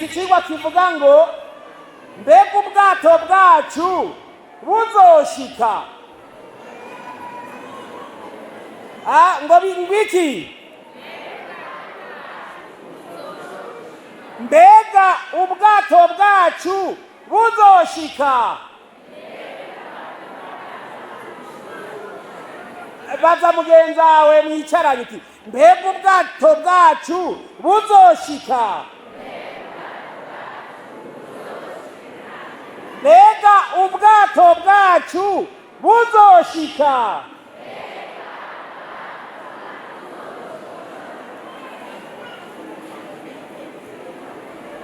iki kigwa kivuga ngo mbega ubwato bwacu buzoshika. Ngo bingwiki mbega ubwato bwacu buzoshika. Baza mugenzi wawe mwicaranye uti mbega ubwato bwacu buzoshika. Mbega ubwato bwacu buzoshika.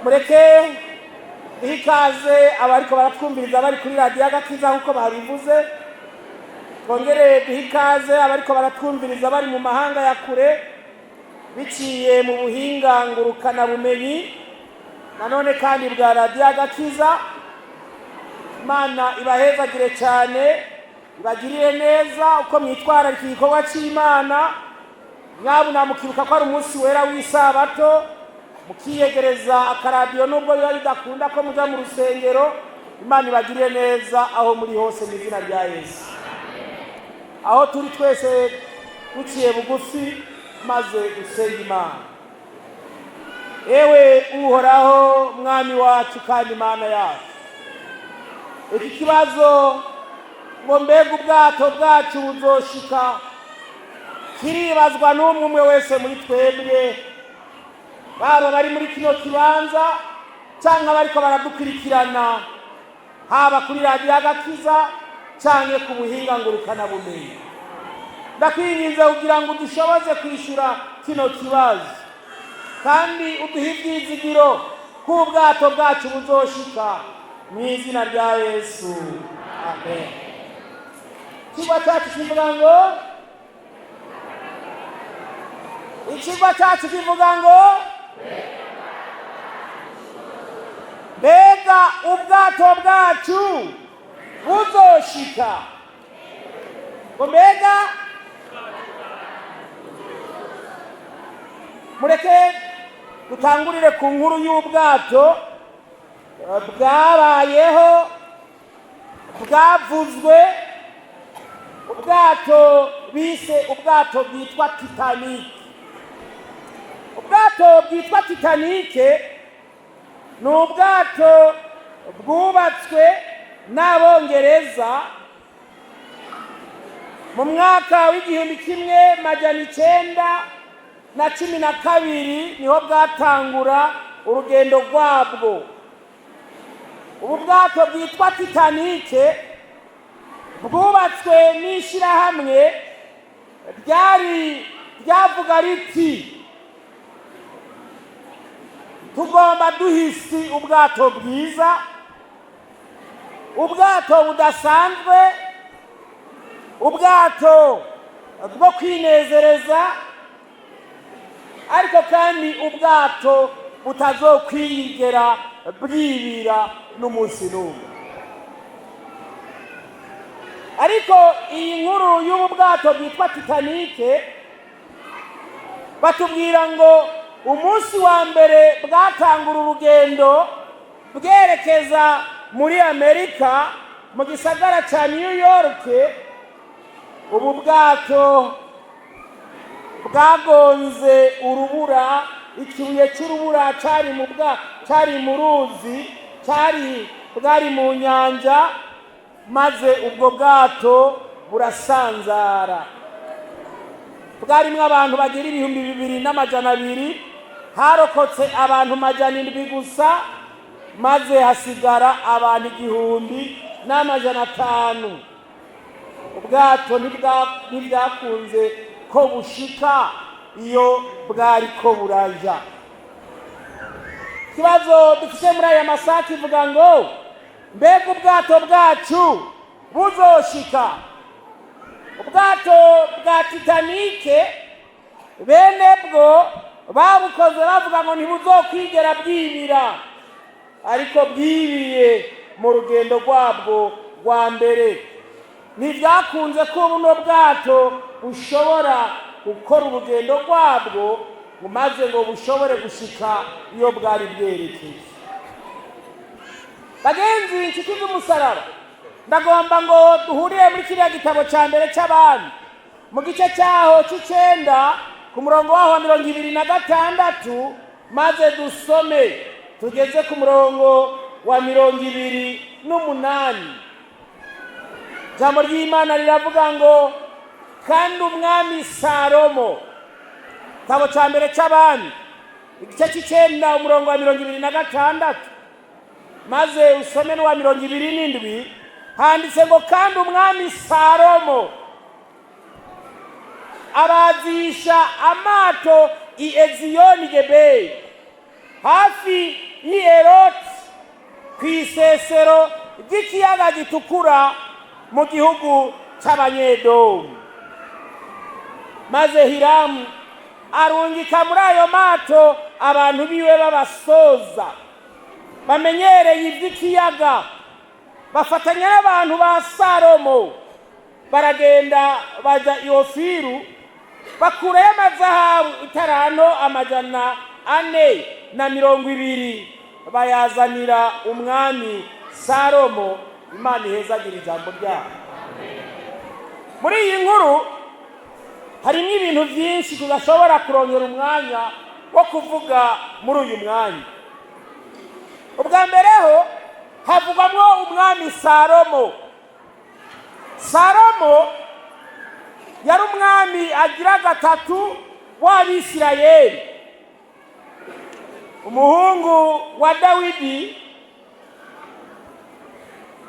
Mureke ikaze abariko baratwumviriza bari kuri radiyo Agakiza nkuko babivuze. Twongere duhe ikaze abariko baratwumviriza bari mu mahanga ya kure biciye mu buhinga ngurukana bumenyi nanone kandi bwa radiyo Agakiza. Imana ibahezagire cyane, ibagirire neza uko mwitwararika igikorwa cy'Imana. Mwabuna mukibuka ko ari umunsi wera w'isabato, mukiyegereza akaradiyo nubwo biba bidakunda ko muja mu rusengero. Imana ibagirire neza aho muri hose mu izina rya Yesu. Aho turi twese duciye bugufi maze dusenge Imana. Ewe uhoraho mwami wacu kandi Imana yacu, iki kibazo ngo mbega ubwato bwacu buzoshika kiribazwa n'umwe umwe wese muri twebwe, baba bari muri kino kibanza cyangwa bariko baradukurikirana haba kuri radiyo Agakiza cyangwa ku buhinga ngurukana bumenyi. Ndakwinginze kugira ngo dushoboze kwishura kino kibazo kandi uduhe ibyizigiro ko ubwato bwacu buzoshika mu izina rya Yesu, amen. Ikigwa cyacu kivuga ngo mbega ubwato bwacu buzoshika. Ngo mbega, mureke dutangurire ku nkuru y'ubwato bwabayeho bwavuzwe, ubwato bise ubwato bwitwa Titanic. Ubwato bwitwa Titanic ni ubwato bwubatswe n'Abongereza mu mwaka w'igihumbi kimwe majana 912 niho bwatangura urugendo rwabwo. Ubu bwato bwitwa Titanic bwubatswe n'ishyirahamwe ryavuga riti tugomba duhisi ubwato bwiza, ubwato budasanzwe, ubwato bwo kwinezereza, ariko kandi ubwato butazokwigera bwibira n'umunsi n'umwe. Ariko iyi nkuru y'ubu bwato bwitwa Titanic batubwira ngo umunsi wa mbere bwatangura urugendo bwerekeza muri Amerika mu gisagara cya New York. Ubu bwato bwagonze urubura, ikibuye cy'urubura cyari mu ruzi, bwari mu nyanja, maze ubwo bwato burasanzara. Bwarimo abantu bagira 2200, harokotse abantu 700 gusa, maze hasigara abantu 1500. Ubwato ntibwakunze ko bushika iyo bwari ko buraja. Kibazo dufite muri aya masaha kivuga ngo mbega ubwato bwacu buzoshika. Ubwato bwa Titanic bene bwo babukoze bavuga ngo ntibuzokwigera bwibira, ariko bwibiye mu rugendo rwabwo rwa mbere. Ntibyakunze ko buno bwato bushobora gukora urugendo rwabwo maze ngo bushobore gushika iyo bwari bwerekeje. Bagenzi, inshuti z'umusaraba, ndagomba ngo duhurire muri kiriya gitabo cya mbere cy'Abami mu gice cyaho cy'icenda ku murongo waho wa 26, maze dusome tugeze ku murongo wa 28. Ijambo ry'Imana riravuga ngo kandi umwami Salomo, igitabo cya mbere cy'Abami igice cy'icenda umurongo wa 26, maze usome n'uwa 27, handitse ngo kandi umwami Salomo abazisha amato i Eziyoni-Geberi hafi y'Eroti ku isesero ry'ikiyaga gitukura mu gihugu cy'Abanyedomu. Maze Hiramu arungika muri ayo mato abantu biwe b'abasoza bamenyereye iby'ikiyaga, bafatanya n'abantu ba Salomo, baragenda baja i Ofiru, bakurayo amazahabu itaranto 420, bayazanira umwami Salomo. Imana ihezagira ijambo ryayo. Muri iyi nkuru harimo ibintu byinshi tudashobora kurongera umwanya wo kuvuga muri uyu mwanya. Ubwa mbere ho havugwamo umwami Salomo. Salomo yari umwami agira gatatu w'Abisirayeli, umuhungu wa Dawidi.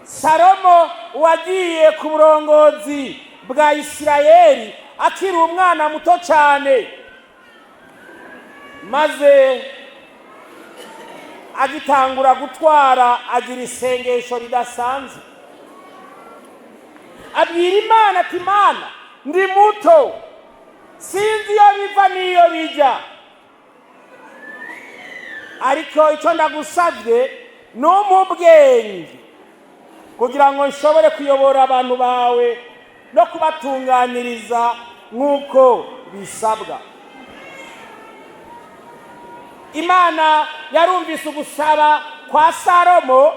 Salomo wagiye ku burongozi bwa Isirayeli akiri umwana muto cyane, maze agitangura gutwara agira isengesho ridasanzwe, abwira Imana ati Imana, ndi muto sinzi iyo biva n'iyo bijya, ariko icyo ndagusabye ni ubwenge kugira ngo nshobore kuyobora abantu bawe no kubatunganiriza nk'uko bisabwa. Imana yarumvise ugusaba kwa Salomo,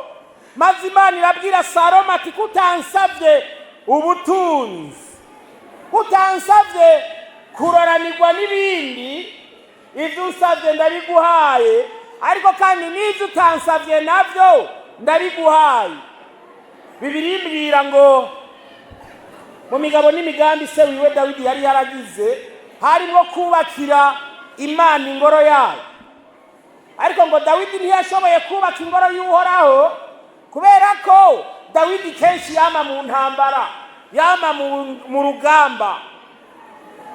maze Imana irabwira Salomo ati kutansabye ubutunzi, kutansabye kuroranirwa n'ibindi, ibyo usabye ndabiguhaye, ariko kandi n'ibyo utansabye nabyo ndabiguhaye. Bibiliya imbwira ngo mu migabo n'imigambi se wiwe Dawidi yari yaragize harimo kubakira Imana ingoro yayo, ariko ngo Dawidi ntiyashoboye kubaka ingoro y'Uhoraho kubera ko Dawidi kenshi yama mu ntambara, yama mu rugamba.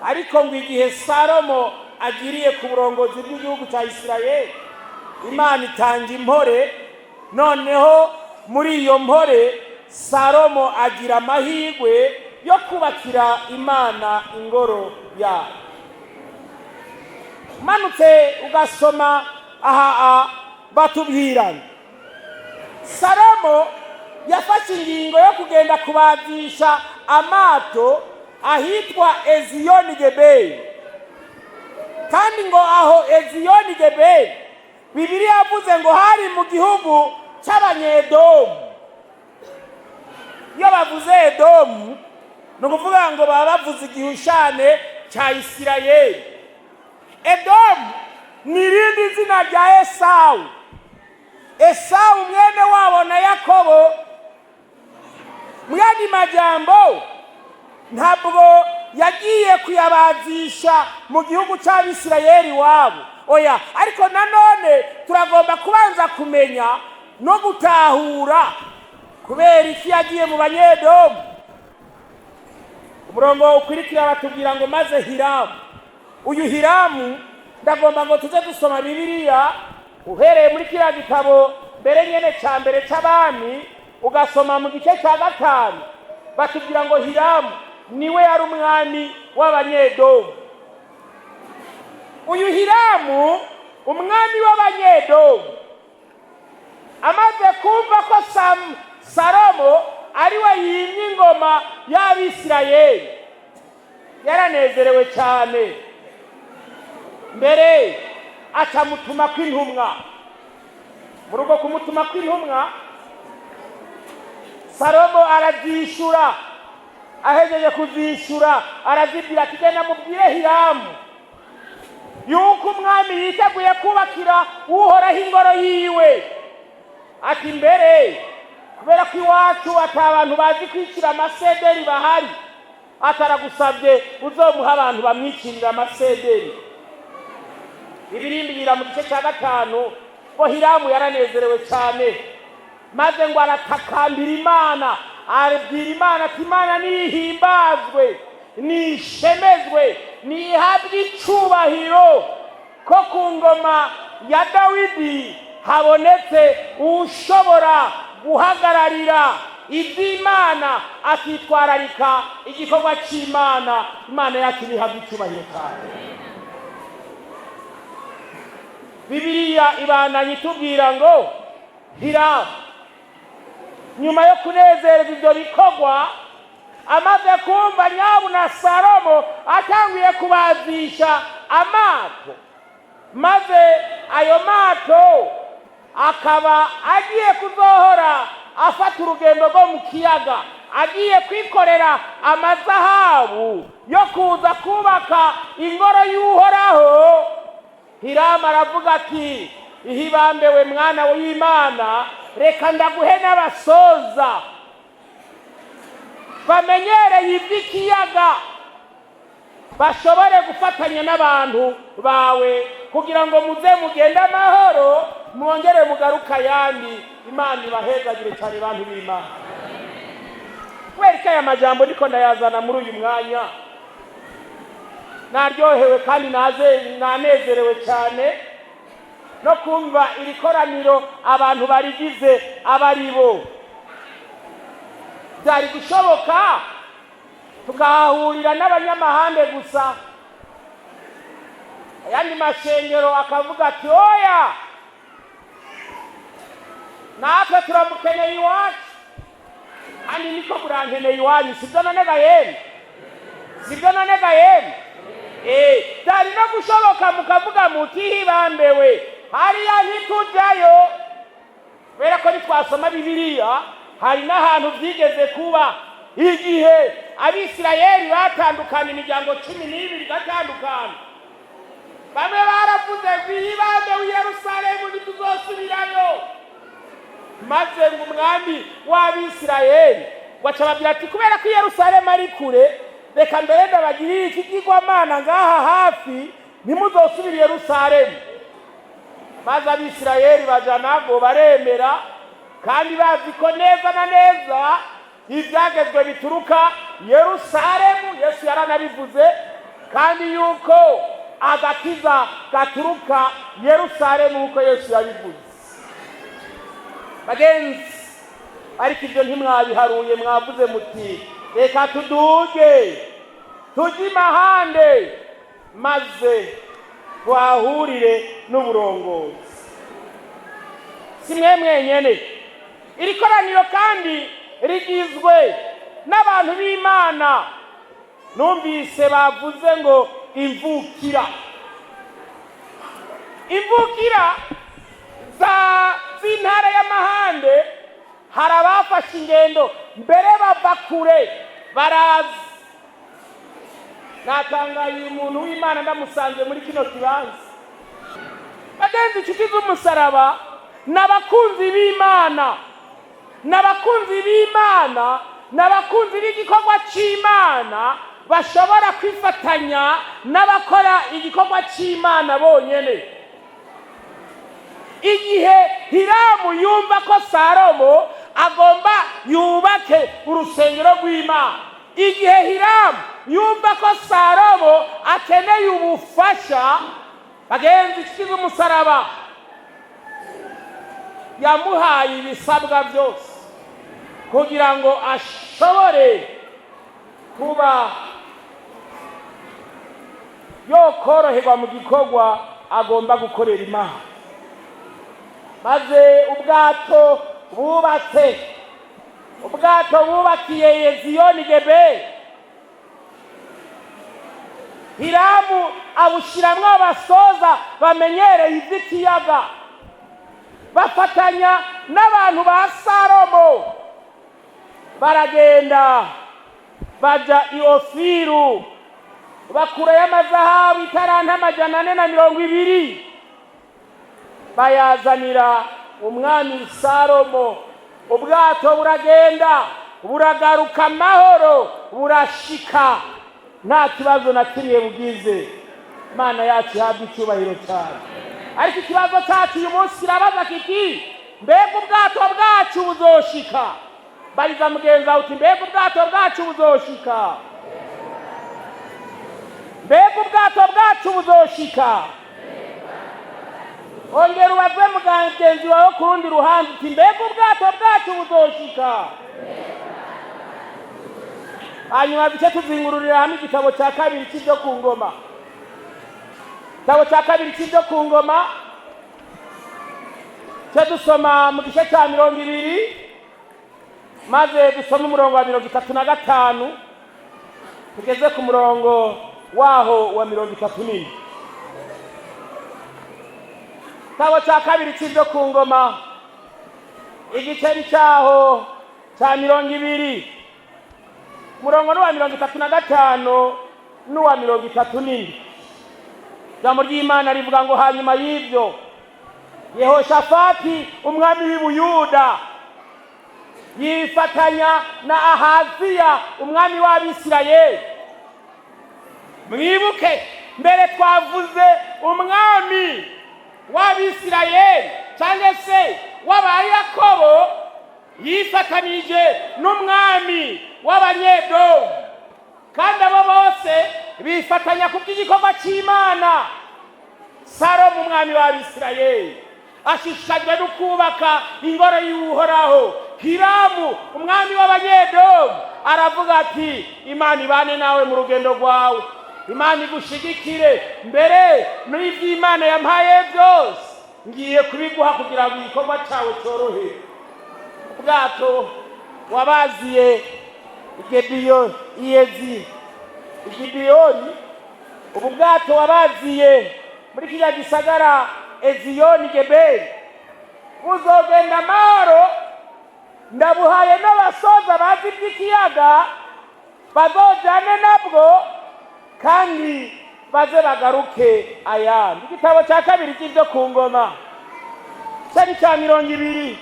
Ariko ngo igihe Salomo agiriye ku burongozi bw'igihugu cya Isirayeli, Imana itanga impore. Noneho muri iyo mpore Salomo agira amahirwe yo kubakira Imana ingoro yayo. Manutse ugasoma aha batubwira Salomo yafashe ingingo yo kugenda kubadisha amato ahitwa Eziyoni-Geberi, kandi ngo aho Eziyoni-Geberi Bibiliya yavuze ngo hari mu gihugu cy'Abanyedomu. Iyo bavuze Edomu ni ukuvuga ngo baba bavuze igihushane cya Isirayeli. Edomu ni irindi zina rya Esawu. Esawu mwene wabo na Yakobo. Mwene majambo ntabwo yagiye kuyabazisha mu gihugu cy'Abisirayeli wabo, oya, ariko nanone turagomba kubanza kumenya no gutahura kubera iki yagiye mu Banyedomu. Umurongo ukurikira batubwira ngo maze Hiramu. Uyu Hiramu ndagomba ngo tuze dusoma Bibiliya uhereye muri kiriya gitabo mbere nyene cya mbere cy'Abami, ugasoma mu gice cya 5. Batubwira ngo Hiramu niwe yari umwami w'Abanyedomu. Uyu Hiramu umwami w'Abanyedomu amaze kumva ko Salomo ari we yimye ingoma y'Abisirayeli, yaranezerewe cyane. mbere acamutuma kw'intumwa. Muri uko kumutuma kw'intumwa Salomo arazishura, ahejeje kuzishura arazibwira ati genda mubwire Hiramu yuko umwami yiteguye kubakira uhoraho ingoro yiwe. Ati mbere kubera ko iwacu atabantu bazi kwicira amasederi bahari, ataragusabye uzomuha abantu bamwicirira amasederi. Ibirimbira mu gice cya 5 ko Hiramu yaranezerewe cyane, maze ngo aratakambira Imana, arabwira Imana ati Imana nihimbazwe, nishemezwe, nihabwe icubahiro ko ku ngoma ya Dawidi habonetse ushobora guhagararira iby'Imana akitwararika igikorwa cy'Imana. Imana yacu nihabwe icubahiro cyane. Bibiliya ibandanya itubwira ngo Hiramu nyuma yo kunezerwa ibyo bikorwa, amaze kumva nyabuna Salomo atanguye kubazisha amato, maze ayo mato akaba agiye kuzohora afata urugendo rwo mu kiyaga, agiye kwikorera amazahabu yo kuza kubaka ingoro y'Uhoraho. Hiramu aravuga ati ihibambewe mwana w'Imana, reka ndaguhe n'abasoza bamenyereye iby'ikiyaga, bashobore gufatanya n'abantu bawe kugira ngo muze mugende amahoro, mwongere mugaruka yandi. Imana ibahezagire cyane abantu b'Imana. Kubera ko aya majambo niko ndayazana muri uyu mwanya, naryohewe kandi nanezerewe cyane no kumva iri koraniro abantu barigize abari bo. Byari gushoboka tukahahurira n'abanyamahande gusa, ayandi mashengero akavuga ati oya natwe turamukeneye iwacu, kandi niko murankeneye iwanyu. Sibyo none gahembe? Sibyo none gahembe? Byari no gushoboka mukavuga muti hibambewe hariya ntitujyayo, kubera ko nitwasoma Bibiliya hari n'ahantu byigeze kuba igihe Abisirayeli batandukana imiryango 12 gatandukana. Bamwe baravuze hibambewe i Yerusalemu ntituzosubirayo, maze ngo umwami w'Abisirayeli wacababwira ati kubera ko i Yerusalemu ari kure, reka mbere ndabagirire ikigirwamana ngaha hafi, ntimuzosubire i Yerusalemu. Maze Abisirayeli baja nabwo baremera, kandi bazi ko neza na neza ibyagezwe bituruka Yerusalemu. Yesu yaranabivuze kandi yuko agakiza gaturuka Yerusalemu uko Yesu yabivuze. Bagenzi, ariko ibyo ntimwabiharuye, mwavuze muti reka tuduge tujye imahande maze twahurire n'uburongozi. Si mwe mwenyene, iri koraniro kandi rigizwe n'abantu b'Imana. Numvise bavuze ngo imvukira z'intara y'amahande. Hari abafashe ingendo mbere bava kure baraza. Natangaye umuntu w'Imana ndamusanze muri kino kibanza. Bagenzi, inshuti z'umusaraba n'abakunzi b'Imana, n'abakunzi b'Imana, n'abakunzi b'igikorwa cy'Imana bashobora kwifatanya n'abakora igikorwa cy'Imana bonyene. Igihe Hiramu yumva ko Salomo agomba yubake urusengero rw'Imana, igihe Hiramu yumva ko Salomo akeneye ubufasha, bagenzi, inshuti z'umusaraba yamuhaye ibisabwa byose kugira ngo ashobore kuba yokoroherwa mu gikorwa agomba gukorera Imana. Maze ubwato bubakiye Eziyoni Geberi Hiramu abushiramwo abasoza bamenyereye ivy'ikiyaga, bafatanya n'abantu ba Salomo, baragenda baja i Ofiru, bakurayo amazahabu itaranta 420, bayazanira umwami Salomo. Ubwato buragenda buragaruka amahoro, burashika nta kibazo na kimwe bugize. Imana yacu ihabwa icyubahiro cyane. Ariko ikibazo cyacu uyu munsi kirabaza kiti, mbega ubwato bwacu buzoshika? Bariza mugenzi wawe uti, mbega ubwato bwacu buzoshika? Mbega ubwato bwacu buzoshika? Ongera ubaze mugenzi wawe ku rundi ruhande uti, mbega ubwato bwacu buzoshika? Hanyuma duce tuzingururira hamwe igitabo cya kabiri cy'ibyo ku ngoma. Igitabo cya kabiri cy'ibyo ku ngoma cyo dusoma mu gice cya 20, maze dusoma umurongo wa 35 tugeze ku murongo waho wa 34. Igitabo cya kabiri cy'ibyo ku ngoma igice cyaho cya 20, umurongo wa 35 n'uwa 34. Ijambo ry'Imana rivuga ngo, hanyuma y'ibyo Yehoshafati umwami w'Ubuyuda yifatanya na Ahaziya umwami w'Abisirayeli. Mwibuke mbere twavuze umwami w'Abisirayeli cyangwa se w'Abayakobo yifatanije n'umwami w'Abanyedomu, kandi abo bose bifatanya ku bw'igikorwa cy'Imana. Salomo umwami w'Abisirayeli ashishikajwe no kubaka ingoro y'Uhoraho. Hiramu umwami w'Abanyedomu aravuga ati, Imana ibane nawe mu rugendo rwawe, Imana igushigikire, mbere n'ivy'Imana yampaye byose ngiye kubiguha kugira ngo igikorwa cyawe cyorohe. Ubwato wabaziye Gibeyoni, ubu bwato wabaziye muri kiriya gisagara Eziyoni Geberi, buzogenda amahoro. Ndabuhaye n'abasoza bazi iby'ikiyaga, bazojane nabwo kandi baze bagaruke ayandi. Igitabo cya kabiri cy'ibyo ku ngoma cyari cya 20,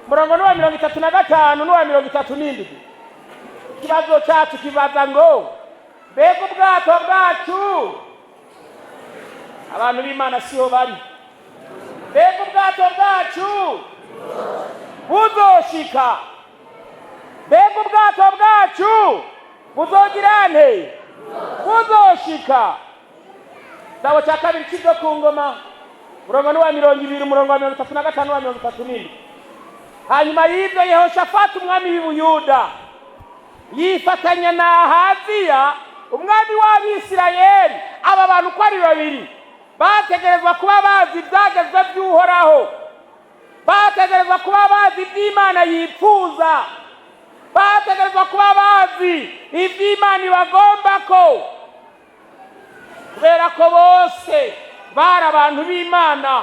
umurongo wa 35 n'uwa 37. Ikibazo cyacu kibaza ngo, mbega ubwato bwacu, abantu b'Imana siho bari, mbega ubwato bwacu buzoshika? Mbega ubwato bwacu buzogira nte? Buzoshika. Igitabo cya kabiri cy'ibyo ku ngoma umurongo wa 20, umurongo wa 35 n'uwa 34. Hanyuma y'ibyo Yehoshafati umwami w'Ubuyuda yifatanya na Ahaziya umwami w'Abisirayeli. Aba bantu uko ari babiri bategerezwa kuba bazi ibyagezwe by'Uhoraho, bategerezwa kuba bazi iby'Imana yifuza, bategerezwa kuba bazi iby'Imana ibagombako, kubera ko bose bari abantu b'Imana,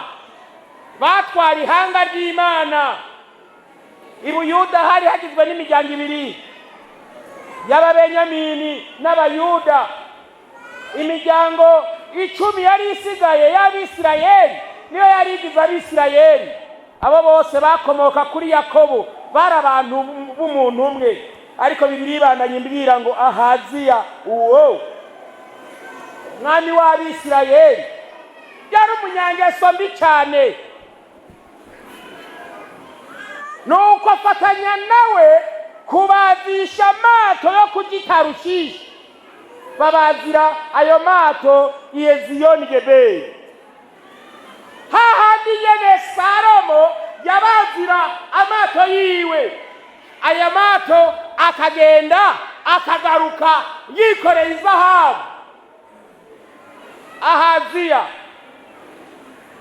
batwara ihanga ry'Imana. I Buyuda hari hagizwe n'imiryango ibiri y'Ababenyamini n'Abayuda. Imiryango 10 yari isigaye y'Abisirayeli niyo yari igize Abisirayeli. Abo bose bakomoka kuri Yakobo, bari abantu b'umuntu umwe. Ariko Bibiliya ibandanya imbwira ngo Ahaziya uwo mwami w'Abisirayeli yari umunyangeso mbi cyane, nuko afatanya nawe kubazisha amato yo kugitarushisha. Babazira ayo mato i Eziyoni Geberi. Hahandi nyene Salomo yabazira amato yiwe, aya mato akagenda akagaruka yikoreye izahabu. Ahaziya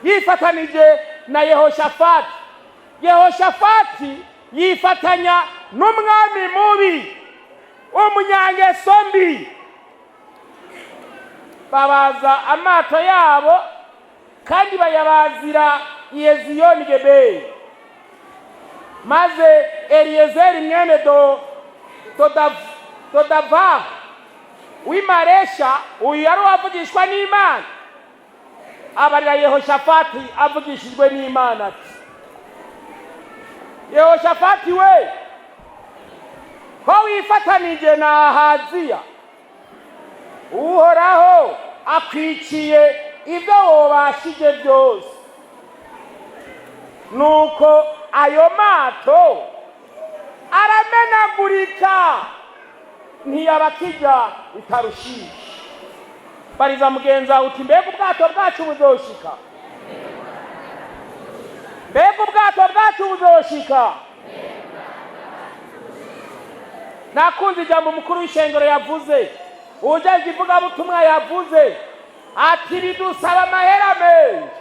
yifatanije na Yehoshafati. Yehoshafati yifatanya n'umwami mubi umunyangeso mbi. babaza amato yabo kandi bayabazira Iyeziyoni Geberi. Maze Eliyezeri mwene Dodava w'imaresha, uyu yari avugishwa n'Imana, abarira Yehoshafati avugishijwe n'Imana ati, Yehoshafati we, ko wifatanije na Ahaziya, Uhoraho akwiciye ibyo wobashije byose. Nuko ayo mato aramenagurika ntiyabakijya itarushishi. Bariza mugenza uti mbega ubwato bwacu buzoshika? Mbega ubwato bwacu buzoshika? Nakunze ijambo umukuru w'ishengero yavuze, ujaje ivugabutumwa yavuze ati bidusaba amahera menshi,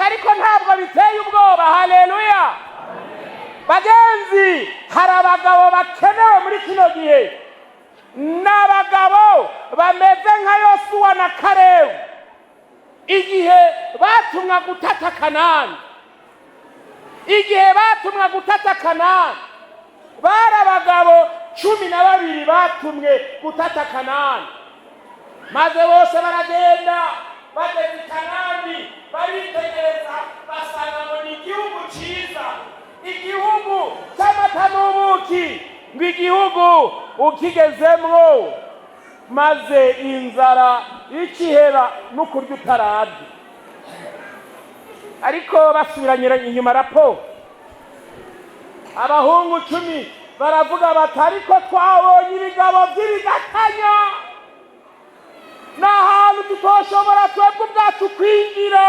ariko ntabwo biteye ubwoba. Haleluya! Bagenzi, hari abagabo bakenewe muri kino gihe, n'abagabo bameze nka Yosuwa na Kalebu igihe batumwa gutata Kanani. Igihe batumwa gutata Kanani, bari abagabo 12 batumwe gutata Kanani. Maze bose baragenda bageze i Kanani, baritegereza basanga ngo ni igihugu cyiza, igihugu cy'amata n'ubuki, ngo igihugu ukigezemwo maze inzara ikihera no kurya utarabye. Ariko basubiranye inyuma raporo, abahungu 10 baravuga bati ariko twabonye ibigabo by'ibigatanya, n'ahantu tutoshobora twebwe ubwacu kwinjira.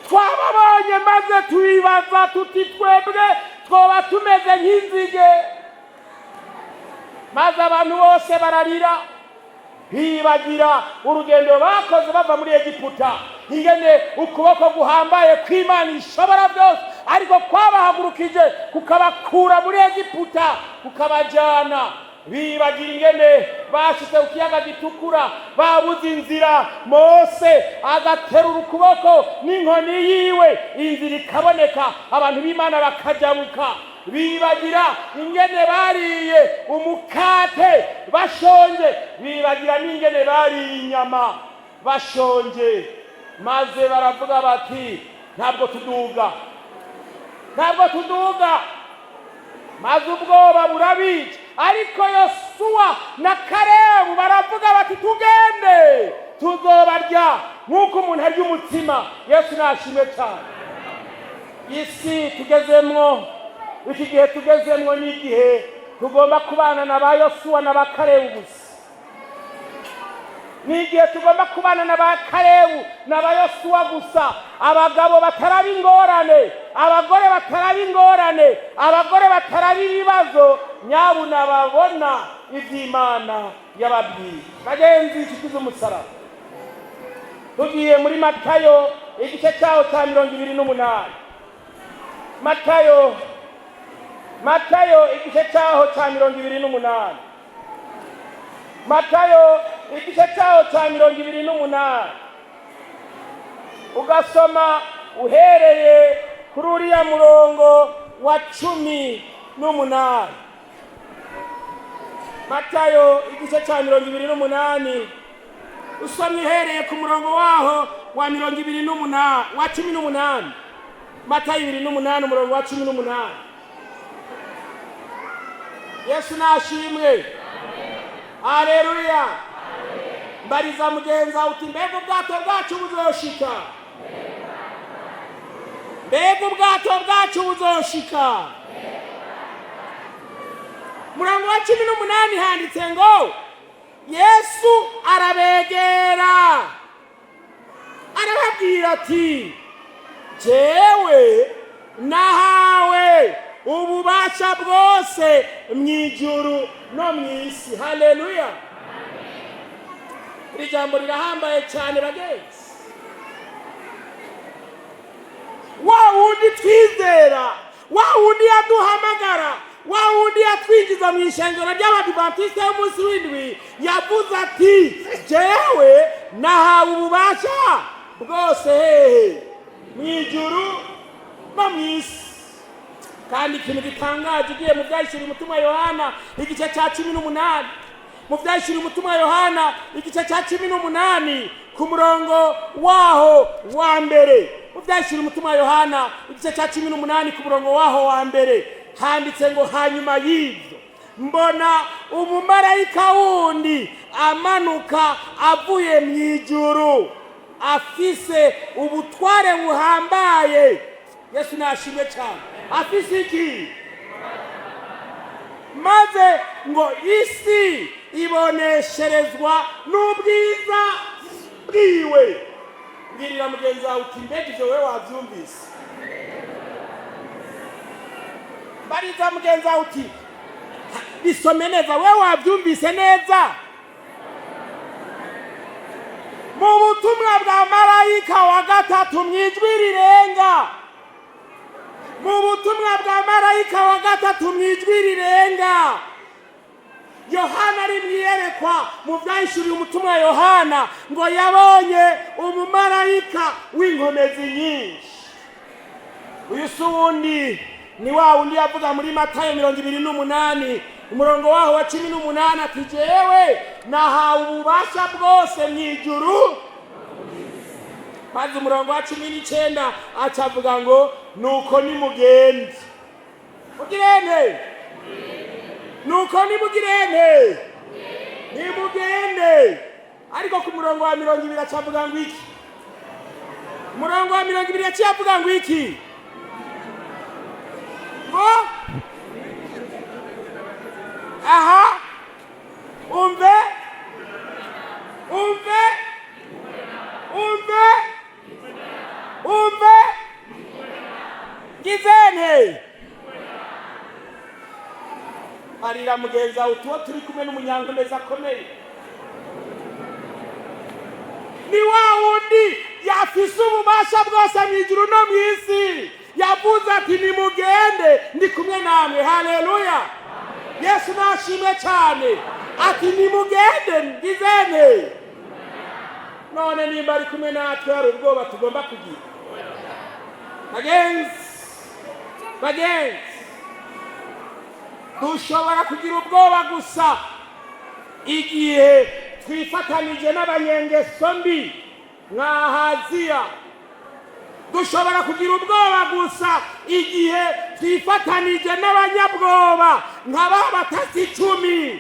Twababonye maze tubibaza tuti twebwe twoba tumeze nk'inzige. Maze abantu bose bararira, bibagira urugendo bakoze bava muri Egiputa, ingene ukuboko guhambaye kw'Imana ishobora byose ariko kwabahagurukije kukabakura muri Egiputa kukabajyana. Bibagira ingene bashitse ku kiyaga gitukura, babuze inzira, Mose agaterura ukuboko n'inkoni yiwe, inzira ikaboneka, abantu b'Imana bakajabuka. Bibagira ingene bariye umukate bashonje, bibagira n'ingene bariye inyama bashonje. Maze baravuga bati ntabwo tuduga. Maze ubwoba burabica, ariko Yosuwa na Kalebu baravuga bati tugende, tuzobarya nk'uko umuntu arya umutima. Yesu nashimwe cyane. Isi tugezemwo, iki gihe tugezemwo ni igihe tugomba kubana na ba Yosuwa na ba Kalebu gusa. Ni igihe tugomba kubana na ba Kalebu na ba Yosuwa gusa. Abagabo bataraba ingorane, abagore bataraba ingorane, abagore bataraba ibibazo, nyabuna babona iby'Imana yababwiye. Bagenzi, inshuti z'umusaraba, tugiye muri Matayo igice cyaho cya 28. Matayo igice cyaho cya 28. Matayo igice cyaho cya 28. Ugasoma uhereye kuri uriya murongo wa 18. Matayo igice cya 28, usomye uhereye ku murongo waho wa 28 wa 18. Matayo 28 umurongo wa 18. Yesu nashimwe. Haleluya. Mbariza mugenza uti mbega ubwato bwacu buzoshika? Mbega ubwato bwacu buzoshika? Murongo wa 18 handitse ngo Yesu arabegera, arababwira ati jewe nahawe ububasha bwose mw'ijuru no mw'isi. Haleluya. Iri jambo rirahambaye cyane bagenzi. Wa wundi twizera, wa wundi yaduhamagara, wa wundi yatwinjiza mu ishengero ry'abadivantisite y'umunsi w'indwi yavuze ati jewe nahawe ububasha bwose hehe mu ijuru no mu isi. Kandi ikintu gitangaje ugiye mu byahishuriwe umutumwa Yohana igice cya 18, mu byahishuriwe umutumwa Yohana igice cya 18 ku murongo waho wa mbere, mu byahishuriwe umutumwa Yohana igice cya 18 ku murongo waho wa mbere handitse ngo hanyuma y'ibyo mbona umumarayika wundi amanuka avuye mu ijuru afise ubutware buhambaye. Yesu nashimwe cyane. Afise iki? Maze ngo isi ibonesherezwa n'ubwiza bwiwe. Mbwirira mugenzi wawe uti mbega ivyo wewe wavyumvise? Bariza mugenzi wawe uti bisome neza, wewe wavyumvise neza? Mu butumwa bwa marayika wa gatatu mwijwi rirenga, mu butumwa bwa marayika wa gatatu mwijwi rirenga, Yohana ari mwiyerekwa mu byahishuriwe umutumwa Yohana ngo yabonye umumarayika w'inkomezi nyinshi. Uyu si wundi ni wa wundi yavuga muri Matayo 28 umurongo waho wa 18 ati jewe nahawe ububasha bwose mu ijuru. Maze umurongo wa 19 acavuga ngo nuko nimugende. Mugirene? Nuko nimugirene? Nimugende. Ariko ku murongo wa 20 acavuga ngo iki? Umurongo wa 20 acavuga ngo iki? Ngo aha umve gizene arira mugenzi wawe tuwo turi kumwe n'umunyankomeza akomeye. Ni wa wundi yafise ububasha bwose mu ijuru no mu isi yavuze ati nimugende ndi kumwe namwe. Haleluya. Yesu nashimwe cyane ati nimugende ngizene. None nimba ari kumwe natwe hari ubwoba tugomba kugira? Bagenzi, dushobora kugira ubwoba gusa igihe twifatanije n'abanyengeso mbi nka Ahaziya. Dushobora kugira ubwoba gusa igihe twifatanije n'abanyabwoba nka ba batasi 10.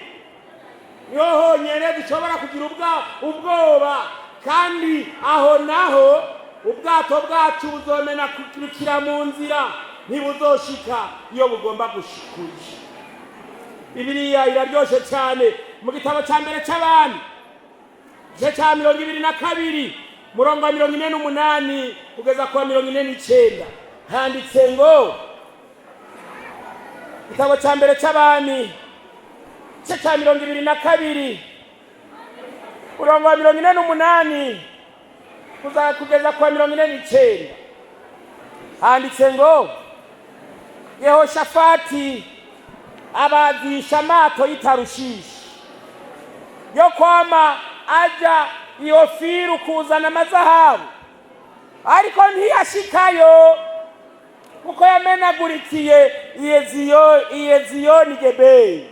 Niho honyine dushobora kugira ubwoba, kandi aho naho ubwato bwacu buzomena kukurikira mu nzira ntibuzoshika iyo bugomba gushikuye. Bibiliya iraryoshe cyane mu gitabo cya mbere cy'abami igice cya 22 murongo wa 48 kugeza kwa 49 handitse ngo, igitabo cya mbere cy'abami igice cya 22 murongo wa 48 kugeza kwa 49 handitse ngo Yehoshafati abazisha amato y'Itarushishi yo kwama aja Yofiru kuzana amazahabu, ariko ntiyashikayo kuko yamenagurikiye Iyeziyoni Gebeyi.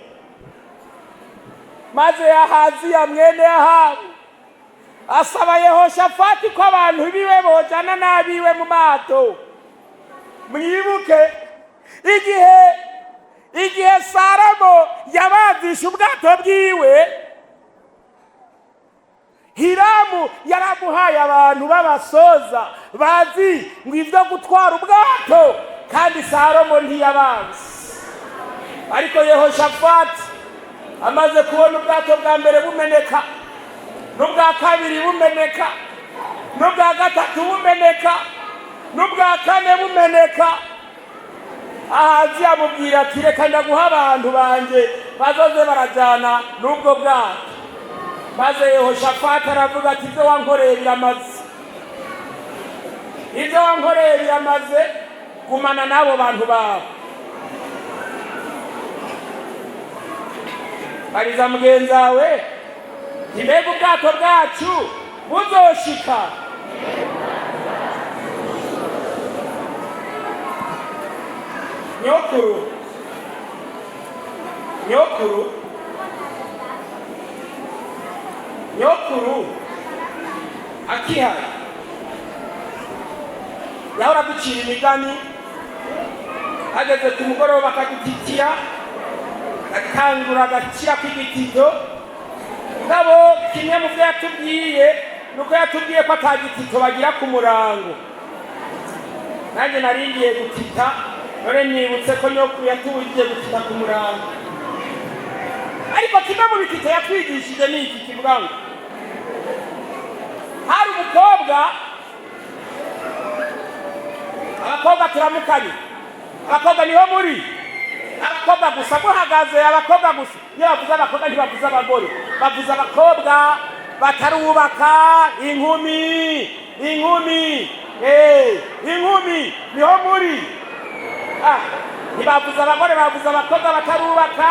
Maze Ahaziya mwene Ahabu asaba Yehoshafati ko abantu biwe bojana n'abiwe mu mato. Mwibuke igihe Salomo yabazisha ubwato bwiwe, Hiramu yaramuhaye abantu b'abasoza bazi ngo ivyo gutwara ubwato, kandi Salomo ntiyabazi. Ariko Yehoshafati amaze kubona ubwato bwa mbere bumeneka, n'ubwa kabiri bumeneka, n'ubwa gatatu bumeneka, n'ubwa kane bumeneka, Ahaziya amubwira ati reka ndaguha abantu banje bazoze barajana n'ubwo bwato. Maze Yehoshafati aravuga ati ibyo wankoreye biramaze, gumana n'abo bantu bawe. bariza mugenzi wawe mbega ubwato bwacu buzoshika. nyokuru akihari yahora ducira imigani, hageze ku mugoroba akadutitira akangura agakira kw'igitito. ngabo kimwe mu byo yatubwiye nuko yatubwiye ko atagitito bagira ku murango. nanjye naringiye gutita, none nibutse ko nyokuru yatubwiye gutita ku murango. ariko kimwe mu bitito yatwigishije ni iki kivuga ngo hari umukobwa, abakobwa turamukanye, abakobwa niho muri, abakobwa gusa muhagaze, abakobwa gusa. iyo bavuze abakobwa ntibavuze abagore, bavuze abakobwa batarubaka, inkumi niho muri. ntibavuze abagore, bavuze abakobwa batarubaka,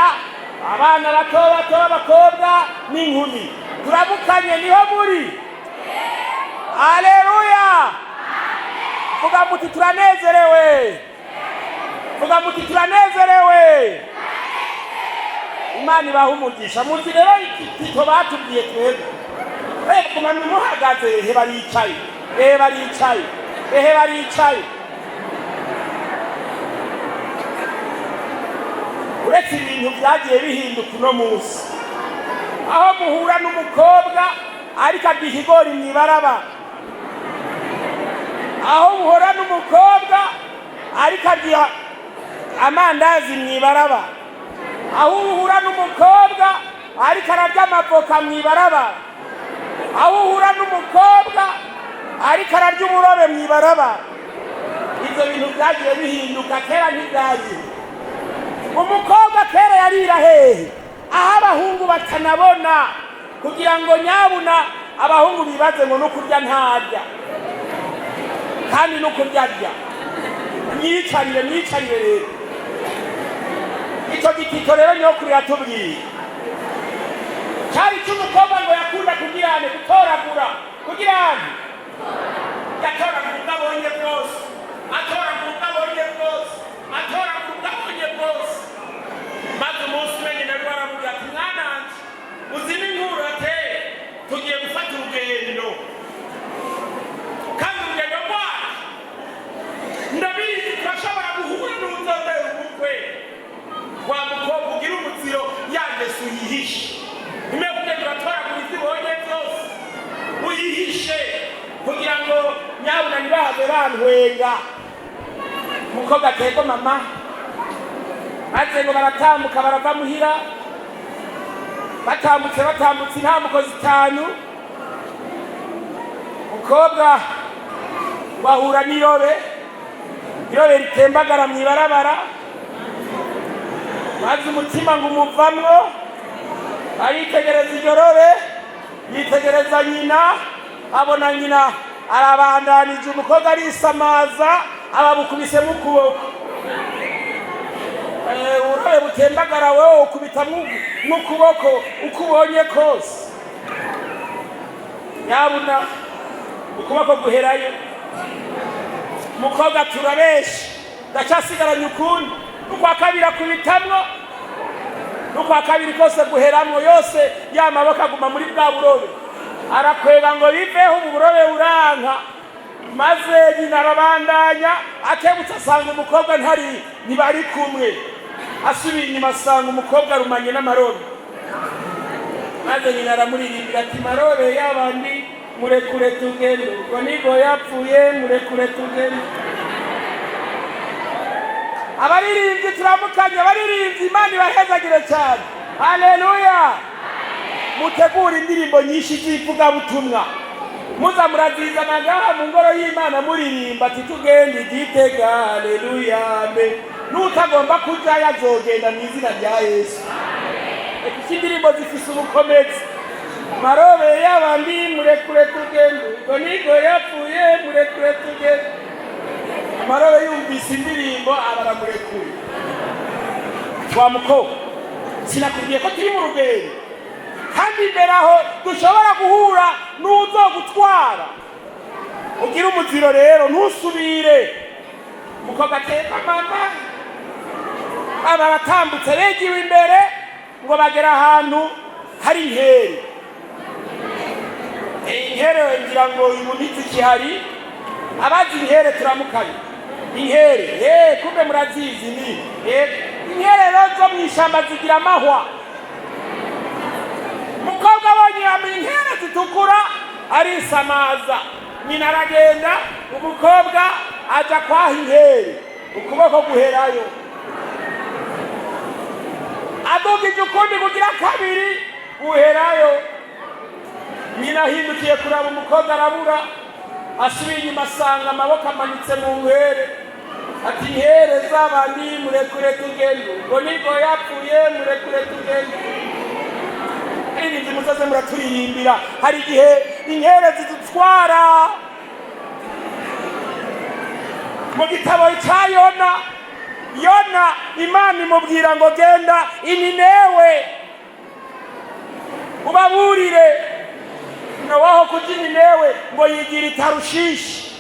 abana bato b'abakobwa n'inkumi. turamukanye niho muri. Haleluya! vuga muti turanezerewe, vuga muti turanezerewe. Imana ibaha umugisha. muzi rero igitito batubwiye twebwe, kuma muhagaze, ehe baricaye. uretse ibintu byagiye bihinduka uno munsi, aho muhura n'umukobwa ariko agiha igori mw'ibaraba, aho muhura n'umukobwa ariko agiha amandazi mw'ibaraba, aho uhura n'umukobwa ariko ararya amavoka mw'ibaraba, aho uhura n'umukobwa ariko ararya umurobe mw'ibaraba. ibyo bintu byagiye bihinduka, kera ntibyari. umukobwa kera yarira hehe? aho abahungu batanabona, kugira ngo nyabuna abahungu bibaze ngo nukurya ntarya, kandi nukurya arya. myicarire rero. icyo gitito rero nyokuru yatubwiye cyari cy'umukobwa ngo yakunda gutoragura, yatoragura ubwo abonye bwose, maze umunsi umwe nyina rero aravuga ati mwananje, uzi n'inkuru ateye, tugiye gufata urugendo, kandi urugendo rwacu ndabizi turashobora guhura n'uzobera umukwe wa mukobwa ugira umuziro, yangeso uyihishe. nyuma yo kugenda uratoragura ibyo ubonye byose uyihishe, kugira ngo nyabuna ntibahave bantwenga. umukobwa atego mama, maze ngo baratambuka barava muhira, batambutse intambuko 5. umukobwa bahura n'irobe ritembagara mw'ibarabara, maze umutima ngo umuvamwo, aritegereza iryo robe, yitegereza nyina, abona nyina arabandanije, umukobwa arisamaza, ababukubisemo ukuboko. urobe butembagara wewe ukubita n'ukuboko uko ubonye kose, nyabuna ukuboko guherayo. umukobwa turabesha, ndacasigaranye ukundi, n'ukwa kabiri akubitamwo, n'ukwa kabiri kose guheramwo, yose ya maboko aguma muri bwa burobe, arakwega ngo biveho, uburobe buranka. maze nyina arabandanya, akebutse asanga umukobwa ntibari kumwe, asubiye inyuma asanga umukobwa arumanye n'amarobe. maze nyina aramuririmbira ati marobe y'abandi murekure tugende, ubwo nigo yapfuye, murekure tugende. abaririmbyi turamukanye, abaririmbyi Imana ibahezagire cyane. Haleluya! mutegura indirimbo nyinshi z'ivugabutumwa, muza muraziza ngaha mu ngoro y'Imana muririmba ati tugende igitega. Haleluya! n'utagomba kujyayo azogenda mu izina rya Yesu. iki indirimbo zifise ubukomezi. marobe y'abandi murekure tugende, ubwo nigo yapfuye, murekure tugende. amarobe yumvise indirimbo abaramurekure. wa mukobwa sinakubwiye ko turi mu rugendo kandi imbere aho dushobora guhura n'uzogutwara. Ugira umuziro rero ntusubire muko gateka mama aba batambutse begiwe imbere ngo bagera ahantu hari inkere. Inkere ngira ngo ibunitse ikihari, abazi inkere turamukanye. Inkere kumbe murazizi ni inkere zo mw'ishamba zigira amahwa. Mukobwa abonye inkere zitukura arisamaza, nyina aragenda, umukobwa aja kwaha inkere, ukuboko guherayo. Adugije ukundi kugira kabiri guherayo. Nyina ahindukiye kuraba umukobwa arabura, asubiye inyuma asanga amaboko amanitse mu nkere. Ati inkere z'abandi murekure tugende, ngo nibwo yapfuye murekure tugende. Irinzi muzaze muraturiyimbira, hari igihe inkere zidutwara. Mu gitabo cya Yona Imana imubwira ngo genda i Ninewe ubaburire. Nowaho kuja i Ninewe ngo yigira Tarushishi.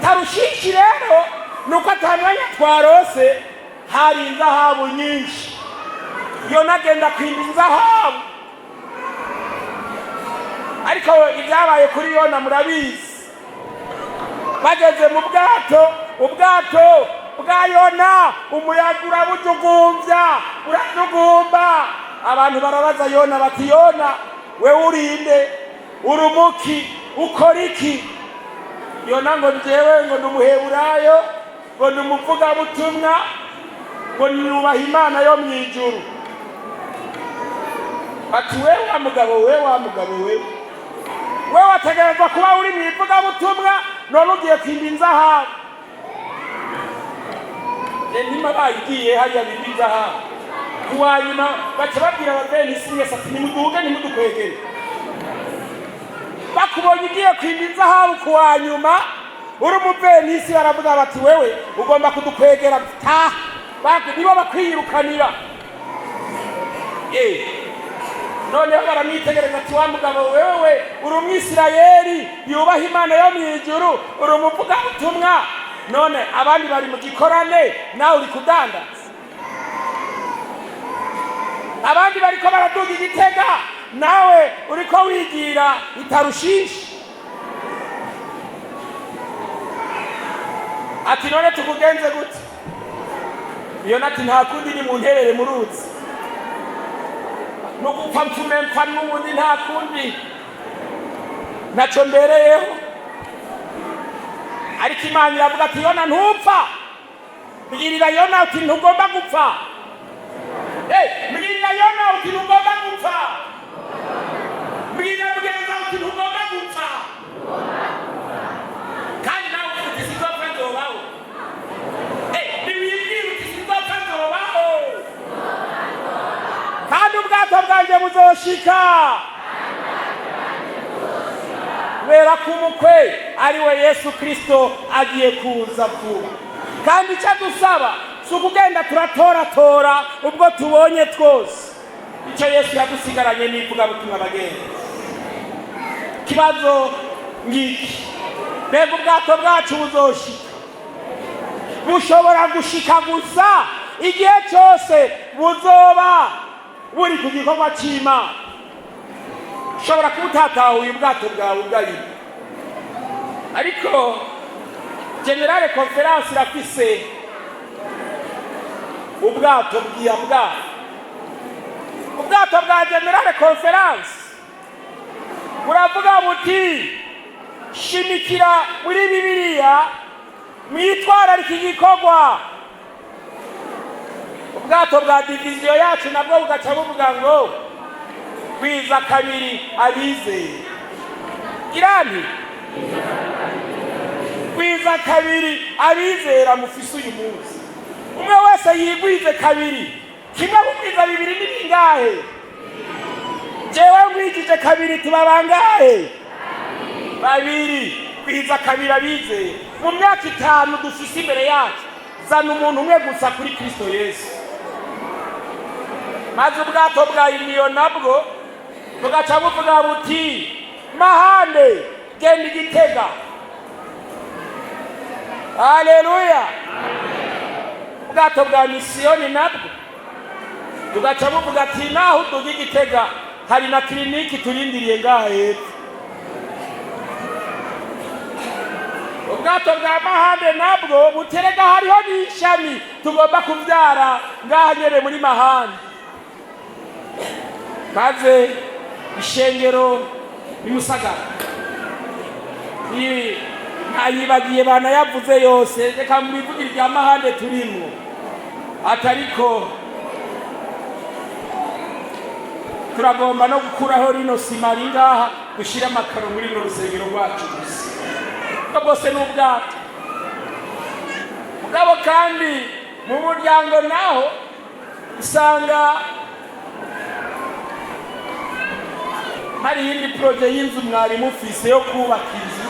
Tarushishi rero nuko atamwanya twarose, hari inzahabu nyinshi. Yona agenda kwimba inzahabu, ariko ibyabaye kuri Yona murabizi. Bageze mu ubwato bwa Yona umuyaga urajugumba. Abantu barabaza Yona bati Yona we urinde, urumuki, ukora iki? Yona ngo njyewe ngo ndumuheburayo, ngo ndumuvuga butumwa, ngo nubaha Imana yo mwijuru. Ati we wa mugabo we wategerezwa kuba uri mwivuga butumwa, none ugiye kwimba inzahabu. Nima bayigiye hariya bimba inzahabu. Kuwanyuma baca babwira abavenisi mwese ati nimuduhuge nimudukwegere. Bakubonye ugiye kwimba inzahabu kuwanyuma uri umuvenisi, baravuga bati wewe ugomba kudukwegera taha. Nibo bakwiyirukanira. Noneho baramwitegereza ati wa mugabo wewe uri umwisirayeli yubaha Imana yo mwijuru, uri umuvuga butumwa, none abandi bari mu gikorane nawe uri kudandaza. Abandi bariko baraduga igitega nawe uriko wigira Itarushishi. Ati none tukugenze gute? Yona ati nta kundi ni mu nterere mu ruzi, nugupfa mpfa n'ubundi nta kundi naco mbereyeho. Ariko Imana iravuga ati Yona ntupfa. Mbwirira Yona uti ntugomba gupfa. Mbwirira Yona uti ntugomba gupfa. Mbwirira mugenza uti ntugomba gupfa. Kandi nawe uti sinzopfa nzobaho. Niwibwira uti sinzopfa nzobaho. Kandi ubwato bwanjye buzoshika. Kubera ko umukwe ari we Yesu Kristo agiye kuza vuba. Kandi icyo dusaba si ukugenda turatoratora ubwo tubonye twose. Icyo Yesu yadusigaranye n'ivuga butumwa bagenda. Kibazo ngiki, mbega ubwato bwacu buzoshika? Bushobora gushika gusa igihe cyose buzoba buri ku gikorwa cy'Imana. Ushobora kubutatahuye ubwato bwawe ubwayo, ariko General Conference irafise ubwato bwa General Conference buravuga buti shimikira muri Bibiliya mwitwararika igikorwa. Ubwato bwa diviziyo yacu nabwo bugaca buvuga ngo kwiza kabiri abizeye. Irani kwiza kabiri abizera mufise uyu munsi. Umwe wese yigwize kabiri, kimwe bukwiza bibiri ni bingahe? Jewe ngwijije kabiri tuba bangahe? Babiri. Kwiza kabiri abizeye. Mu myaka 5 dufise imbere yacu, zana umuntu umwe gusa kuri Kristo Yesu. maze ubwato bwa Iniyo nabwo bugaca buvuga buti Mahande genda i Gitega. Haleluya. Ubwato bwa Misiyoni nabwo bugaca buvuga ati naho uduga i Gitega hari na kliniki turindiriye ngaha hepfo. Ubwato bwa Mahande nabwo buterega hariho n'ishami tugomba kubyara ngaha nyere muri Mahande. Maze ishengero nimusagara ntayibagiye bana yavuze yose, reka mubivugire rya Mahande turimo atariko turagomba no gukuraho rino sima ringaha dushira amakaro muri no rusengero rwacu gusa bose n'ubwato. Mugabo kandi mu muryango naho usanga hari iyindi proje y'inzu mwari mufise yo kubaka inzu,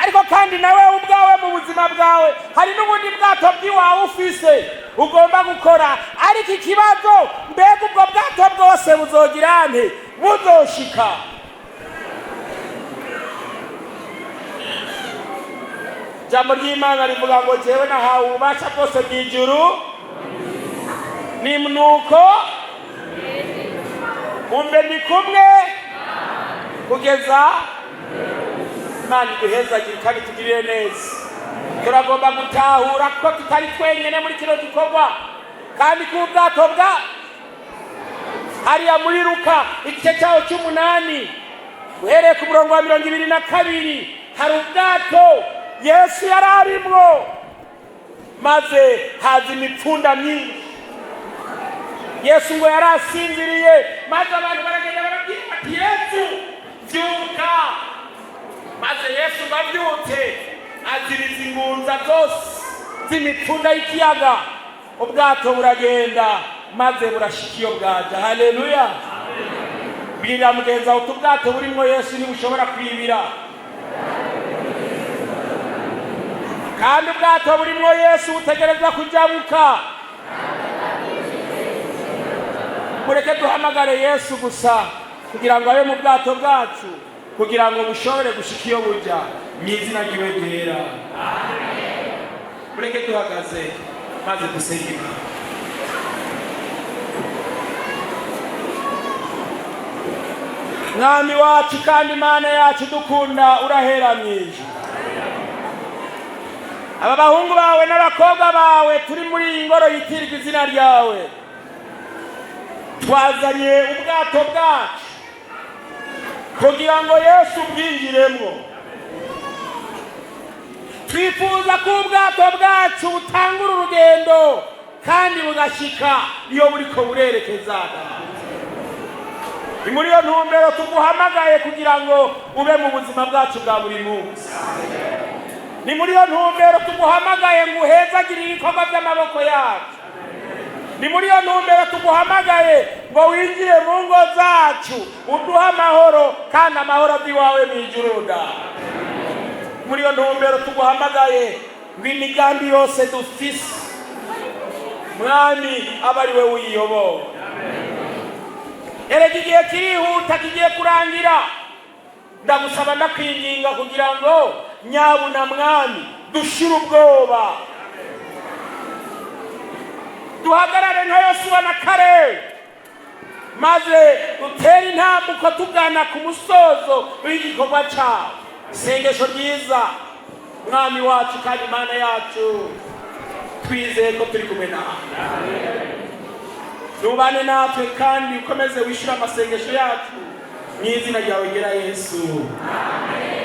ariko kandi nawe ubwawe mu buzima bwawe hari n'ubundi bwato bw'iwawe ufise ugomba gukora, ariko ikibazo mbega ubwo bwato bwose buzogira nte buzoshika. Jambo ry'Imana rivuga ngo jewe nahawe ububasha bwose bw'ijuru ni nuko umbe ndi kumwe kugeza Imana iduhezagire kandi tugirire neza. Turagomba gutahura ko tutari twenyene muri kino gikorwa, kandi ku bwato bwa hariya muri Luka igice cyaho c'8 uhereye ku murongo wa 22 hari ubwato Yesu yari arimwo, maze haza imipfunda myinshi. Yesu ngo yari asinziriye, maze abantu baragenda barabwira bati Yesu vyuka. Maze Yesu bavyutse aziriza ingunza zose z'imipfunda y'ikiyaga, ubwato buragenda maze burashika iyo bwaja. Haleluya. Bwira mugenzi wawe ubwato burimwo Yesu ntibushobora kwibira, kandi ubwato burimwo Yesu butegereza kujabuka. Mureke duhamagare Yesu gusa kugira ngo abe mu bwato bwacu, kugira ngo bushobore gushika iyo buja mu izina ryiwe ryera. Amen. Mureke duhagaze maze dusenge. Mwami wacu kandi Imana yacu dukunda uraheramije, aba bahungu bawe n'abakobwa bawe turi muri iyi ngoro yitirirwa izina ryawe, twazanye ubwato bwacu kugira ngo Yesu bwinjiremwo. Twifuza ko ubwato bwacu butangura urugendo kandi bugashika iyo buriko burerekeza. Ni muri iyo ntumbero tuguhamagaye kugira ngo ube mu buzima bwacu bwa buri munsi. Ni muri iyo ntumbero tuguhamagaye ngo uhezagire ibikorwa by'amaboko yacu. Ni muri iyo ntumbero tuguhamagaye ngo winjire mu ngo zacu uduha amahoro, kandi amahoro aviwawe mw'ijuru. Muri iyo ntumbero tuguhamagaye ngo imigambi yose dufise Mwami aba ari we uyiyobora. Erega igihe kirihuta kigiye kurangira, ndagusaba ndakwinginga kugira ngo nyabuna Mwami dushire ubwoba, duhagarare nka Yosuwa na Kalebu, maze dutere intambuko tugana ku musozo w'igikorwa cyawe. Isengesho ryiza Mwami wacu kandi Imana yacu, twizeye ko turi kumwe nawe. Nubane natwe kandi ukomeze wishura amasengesho yacu mu izina ryawe ryera Yesu. Amen.